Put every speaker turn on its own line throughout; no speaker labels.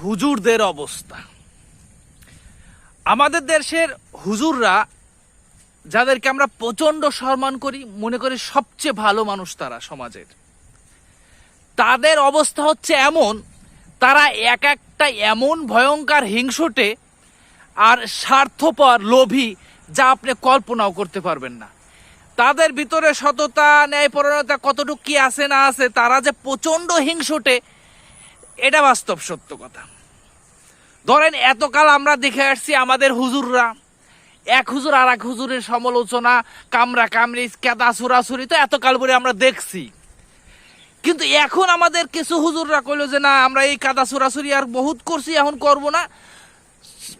হুজুরদের অবস্থা। আমাদের দেশের হুজুররা, যাদেরকে আমরা প্রচন্ড সম্মান করি, মনে করি সবচেয়ে ভালো মানুষ তারা সমাজের, তাদের অবস্থা হচ্ছে এমন, তারা এক একটা এমন ভয়ঙ্কর হিংসুটে আর স্বার্থপর, লোভী, যা আপনি কল্পনাও করতে পারবেন না। তাদের ভিতরে সততা, ন্যায়পরায়ণতা কতটুকু কি আছে না আছে, তারা যে প্রচন্ড হিংসুটে, এটা বাস্তব সত্য কথা। ধরেন এতকাল আমরা দেখে আসছি আমাদের হুজুররা, এক হুজুর আর এক হুজুরের সমালোচনা, কামরা কামরি, কেদা সুরাসুরি তো এতকাল পরে আমরা দেখছি। কিন্তু এখন আমাদের কিছু হুজুররা কইলো যে না, আমরা এই কাদা সুরাসুরি আর বহুত করছি, এখন করব না।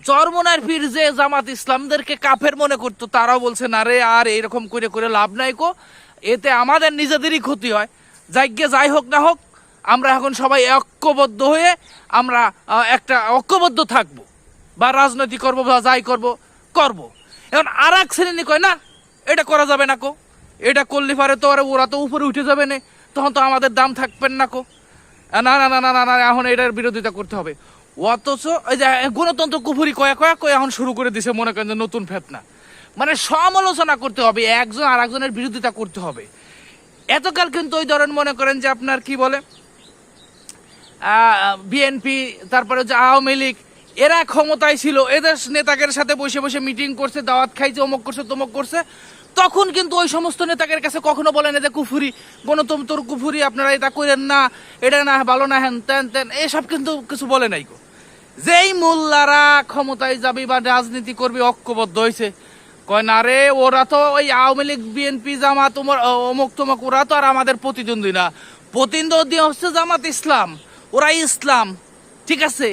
চরমনার পীর যে জামাত ইসলামদেরকে কাফের মনে করতো, তারাও বলছে না রে, আর এরকম করে করে লাভ নাই কো, এতে আমাদের নিজেদেরই ক্ষতি হয়। যাই হোক না হোক, আমরা এখন সবাই ঐক্যবদ্ধ হয়ে আমরা একটা ঐক্যবদ্ধ থাকবো, বা রাজনীতি করবো, বা যাই করবো। এখন আর এক শ্রেণী কয় না, এটা করা যাবে না কো, এটা করলে পারে তো ওরা তো উপরে উঠে যাবে না, তখন তো আমাদের দাম থাকবেন না কো, না না না না না না, এখন এটার বিরোধিতা করতে হবে। অথচ ওই যে গণতন্ত্র কুফুরি কয়া এখন শুরু করে দিছে, মনে করেন যে নতুন ফেতনা। মানে সমালোচনা করতে হবে, একজন আর একজনের বিরোধিতা করতে হবে। এতকাল কিন্তু ওই ধরেন মনে করেন যে আপনার কি বলে বিএনপি, তারপরে যে আওয়ামী লীগ, এরা ক্ষমতায় ছিল, এদের নেতাদের সাথে বসে বসে মিটিং করছে, দাওয়াত খাইছে, অমুক করছে তমুক করছে, তখন কিন্তু ওই সমস্ত নেতাদের কাছে কখনো বলেন যে কুফুরি, গণতন্ত্র কুফুরি, আপনারা এটা করেন না, এটা না ভালো না, হ্যান তেন তেন, এসব কিন্তু কিছু বলে নাই গো। যেই মোল্লারা ক্ষমতায় যাবে বা রাজনীতি করবে ঐক্যবদ্ধ হয়েছে, কয় না রে, ওরা তো ওই আওয়ামী লীগ, বিএনপি, জামাত, অমুক তমুক, ওরা তো আর আমাদের প্রতিদ্বন্দ্বী না, প্রতিদ্বন্দ্বী হচ্ছে জামাত ইসলাম, ওরা ইসলাম, ঠিক আছে,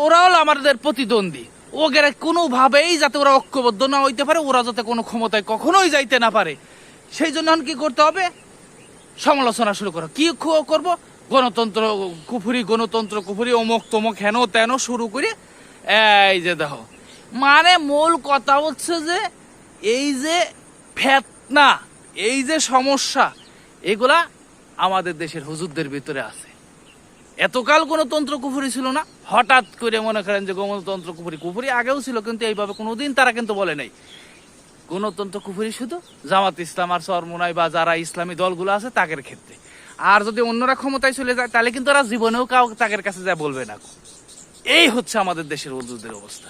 ওরাও হলো আমাদের প্রতিদ্বন্দ্বী, ওগেরা কোনোভাবেই যাতে ওরা ঐক্যবদ্ধ না হইতে পারে, ওরা যাতে কোনো ক্ষমতায় কখনোই যাইতে না পারে, সেই জন্য কি করতে হবে? সমালোচনা শুরু করো। কি করব? গণতন্ত্র কুফুরি, গণতন্ত্র কুফুরি, অমুক তমুক, হেন তেন শুরু করে, এই যে দেখো, মানে মূল কথা হচ্ছে যে এই যে ফেতনা, এই যে সমস্যা, এগুলা আমাদের দেশের হুজুরদের ভিতরে আছে। এতকাল গণতন্ত্র কুফুরি ছিল না, হঠাৎ করে মনে করেন যে গণতন্ত্র কুফুরি আগেও ছিল, কিন্তু এইভাবে কোনোদিন তারা কিন্তু বলে নাই। গণতন্ত্র কুফুরি শুধু জামাত ইসলাম আর চরমোনাই বা যারা ইসলামী দলগুলো আছে তাদের ক্ষেত্রে। আর যদি অন্যরা ক্ষমতায় চলে যায়, তাহলে কিন্তু ওরা জীবনেও তাদের কাছে যা বলবে না। এই হচ্ছে আমাদের দেশের হুজুরদের অবস্থা।